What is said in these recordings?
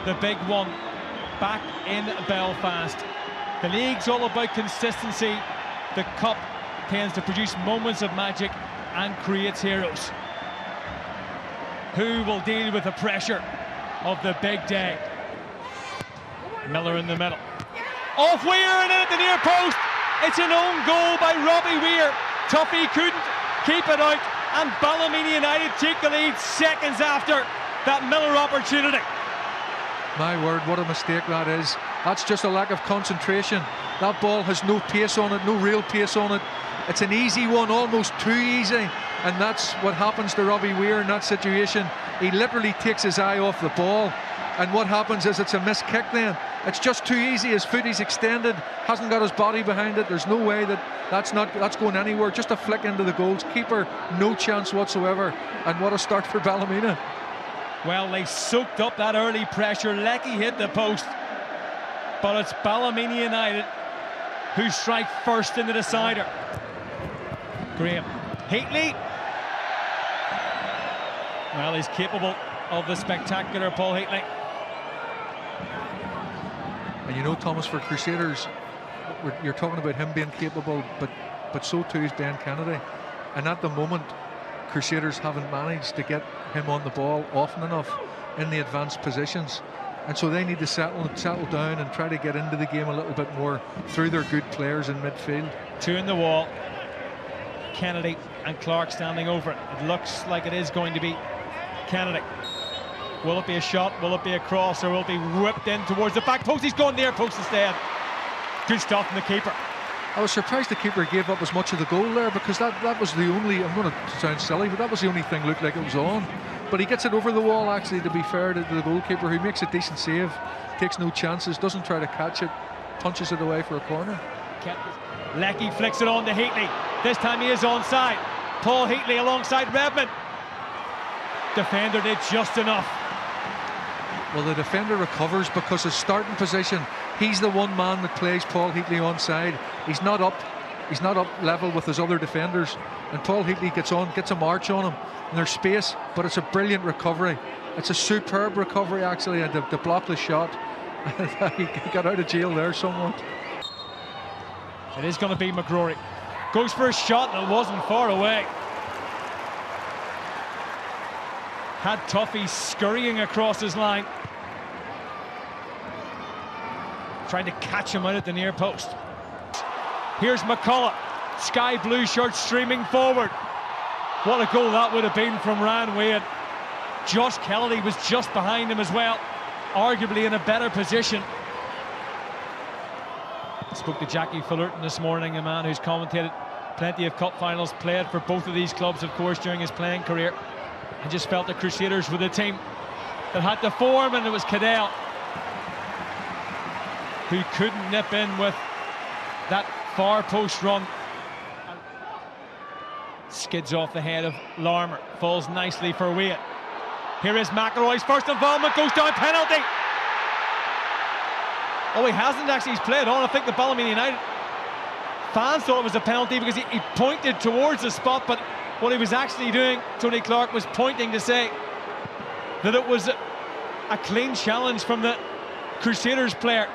the big one back in Belfast. The league's all about consistency. The cup tends to produce moments of magic and creates heroes. Who will deal with the pressure of the big day? Miller in the middle. Off Weir and in at the near post. It's an own goal by Robbie Weir. Tuffy couldn't keep it out, and Ballymena United take the lead seconds after that Miller opportunity. My word, what a mistake that is. That's just a lack of concentration. That ball has no pace on it, no real pace on it. It's an easy one, almost too easy, and that's what happens to Robbie Weir in that situation. He literally takes his eye off the ball, and what happens is it's a missed kick then. It's just too easy. His foot is extended, hasn't got his body behind it. There's no way that's going anywhere. Just a flick into the goals. Keeper, no chance whatsoever. And what a start for Ballymena. Well, they soaked up that early pressure. Lecky hit the post, but it's Ballymena United who strike first in the decider. Graham, Heatley. Well, he's capable of the spectacular Paul Heatley. And you know, Thomas, for Crusaders, you're talking about him being capable, but so too is Ben Kennedy. And at the moment, Crusaders haven't managed to get him on the ball often enough in the advanced positions, and so they need to settle down and try to get into the game a little bit more through their good players in midfield. Two in the wall, Kennedy and Clark standing over it. It looks like it is going to be Kennedy. Will it be a shot? Will it be a cross? Or will it be whipped in towards the back post? He's gone near post instead. Good stuff from the keeper. I was surprised the keeper gave up as much of the goal there, because that was the only, I'm going to sound silly, but that was the only thing looked like it was on. But he gets it over the wall, actually, to be fair to the goalkeeper, who makes a decent save, takes no chances, doesn't try to catch it, punches it away for a corner. Lecky flicks it on to Heatley. This time he is onside. Paul Heatley alongside Redmond. Defender did just enough. Well, the defender recovers because his starting position, he's the one man that plays Paul Heatley onside. He's not up level with his other defenders, and Paul Heatley gets a march on him, and there's space, but it's a brilliant recovery. It's a superb recovery, actually, and to block the shot. He got out of jail there somewhat. It is going to be McGrory. Goes for a shot, and it wasn't far away. Had Tuffy scurrying across his line, trying to catch him out at the near post. Here's McCullough, sky blue shirt streaming forward. What a goal that would have been from Ryan Wade. Josh Kennedy was just behind him as well, arguably in a better position. I spoke to Jackie Fullerton this morning, a man who's commentated plenty of cup finals, played for both of these clubs, of course, during his playing career. I just felt the Crusaders were the team that had to form, and it was Cadell who couldn't nip in with that far post run. Skids off the head of Larmer, falls nicely for Wade. Here is McElroy's first involvement, goes down, penalty. Oh, he hasn't actually, he's played on. I think the Ballymena United fans thought it was a penalty because he pointed towards the spot, but what he was actually doing, Tony Clark, was pointing to say that it was a clean challenge from the Crusaders player.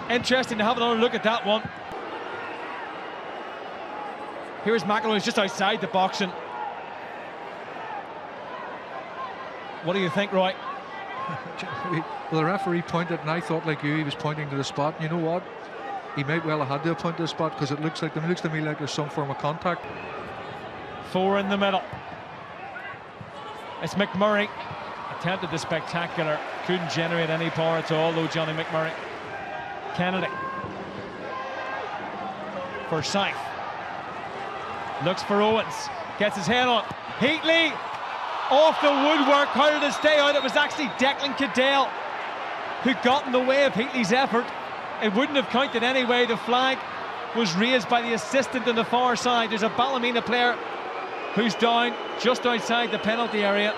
Interesting to have another look at that one. Here's McElroy, just outside the box. And what do you think, Roy? Well, the referee pointed, and I thought, like you, he was pointing to the spot. And you know what? He might well have had to point to the spot, because it looks to me like there's some form of contact. Four in the middle. It's McMurray. Attempted the spectacular. Couldn't generate any power at all, though, Johnny McMurray. Kennedy. Forsyth. Looks for Owens. Gets his head on. Heatley. Off the woodwork. How did it stay out? It was actually Declan Cadell who got in the way of Heatley's effort. It wouldn't have counted anyway. The flag was raised by the assistant on the far side. There's a Ballymena player who's down just outside the penalty area.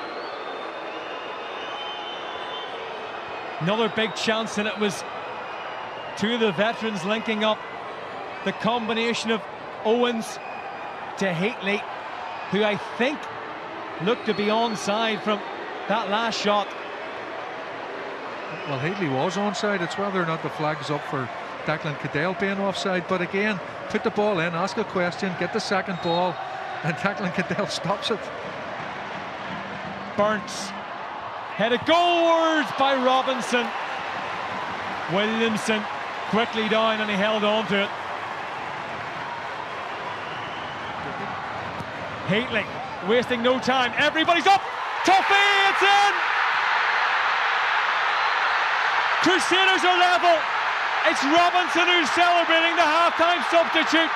Another big chance, and it was two of the veterans linking up. The combination of Owens to Heatley, who I think looked to be onside from that last shot. Well, Heatley was onside. It's whether or not the flag's up for Declan Cadell being offside. But again, put the ball in, ask a question, get the second ball, and Declan Cadell stops it. Burns, headed goalwards by Robinson. Williamson quickly down and he held on to it. Heatley wasting no time. Everybody's up. Tuffy, it's in. Crusaders are level. It's Robinson who's celebrating the halftime substitute.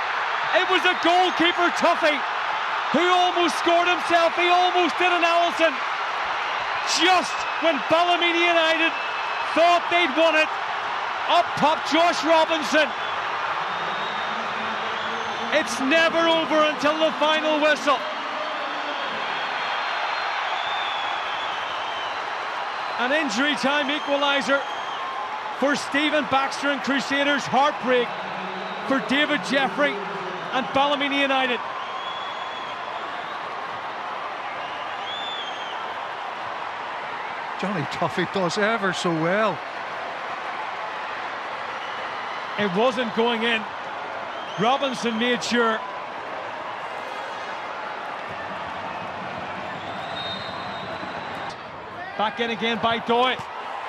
It was a goalkeeper, Tuffy, who almost scored himself. He almost did an Allison. Just when Ballymena United thought they'd won it, up popped Josh Robinson. It's never over until the final whistle. An injury time equaliser for Stephen Baxter and Crusaders. Heartbreak for David Jeffrey and Ballymena United. Johnny Tuffy does ever so well. It wasn't going in. Robinson made sure. Back in again by Doyle.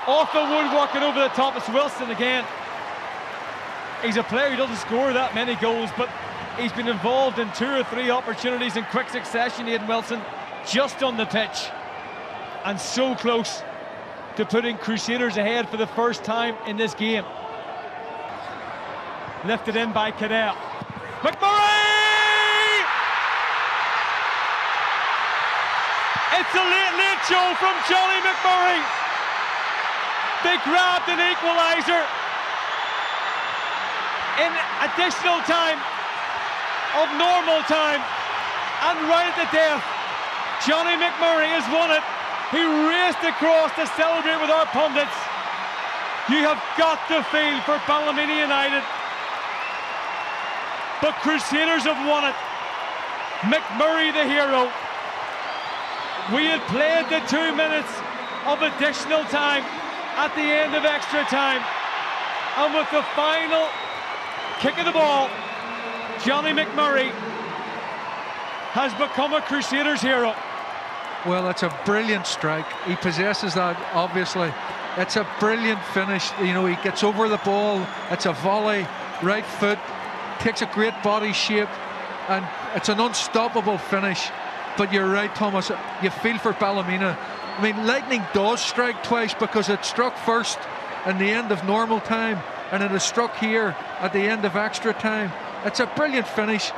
Off the woodwork and over the top. It's Wilson again. He's a player who doesn't score that many goals, but he's been involved in 2 or 3 opportunities in quick succession. Aidan Wilson just on the pitch and so close to putting Crusaders ahead for the first time in this game. Lifted in by Cadell. McMurray! It's a late show from Johnny McMurray. They grabbed an equaliser in additional time of normal time, and right at the death, Johnny McMurray has won it. He raced across to celebrate with our pundits. You have got to feel for Ballymena United. But Crusaders have won it. McMurray the hero. We had played the 2 minutes of additional time at the end of extra time. And with the final kick of the ball, Johnny McMurray has become a Crusaders hero. Well, it's a brilliant strike. He possesses that, obviously. It's a brilliant finish. You know, he gets over the ball. It's a volley, right foot. Takes a great body shape, and it's an unstoppable finish. But you're right, Thomas, you feel for Ballymena. I mean, lightning does strike twice, because it struck first in the end of normal time, and it is struck here at the end of extra time. It's a brilliant finish.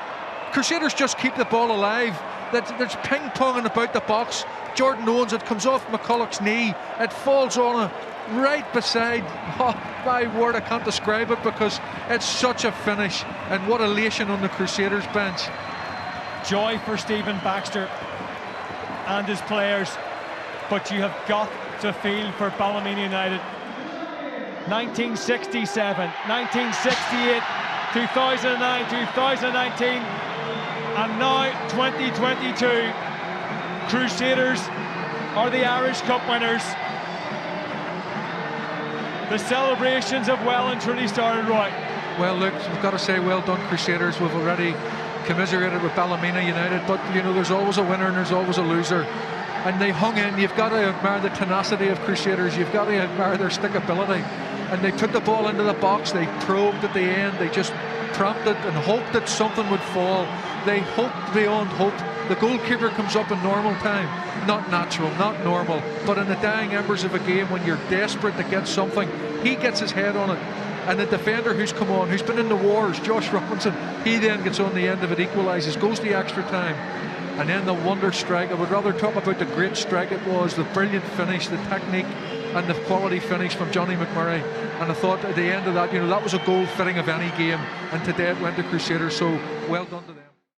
Crusaders just keep the ball alive. There's ping-ponging about the box. Jordan Owens, it comes off McCulloch's knee. It falls on him right beside. Oh, my word, I can't describe it, because it's such a finish. And what elation on the Crusaders bench. Joy for Stephen Baxter and his players. But you have got to feel for Ballymena United. 1967, 1968, 2009, 2019, and now 2022. Crusaders are the Irish Cup winners. The celebrations have well and truly started, Roy. Well, look, we've got to say well done, Crusaders. We've already commiserated with Ballymena United, but you know, there's always a winner and there's always a loser. And they hung in. You've got to admire the tenacity of Crusaders. You've got to admire their stickability. And they put the ball into the box. They probed at the end. They just prompted and hoped that something would fall. They hoped beyond hope. The goalkeeper comes up in normal time. Not natural, not normal. But in the dying embers of a game, when you're desperate to get something, he gets his head on it. And the defender who's come on, who's been in the wars, Josh Robinson, he then gets on the end of it, equalises, goes to extra time. And then the wonder strike. I would rather talk about the great strike it was, the brilliant finish, the technique, and the quality finish from Johnny McMurray. And I thought at the end of that, you know, that was a goal fitting of any game. And today it went to Crusaders, so well done to them.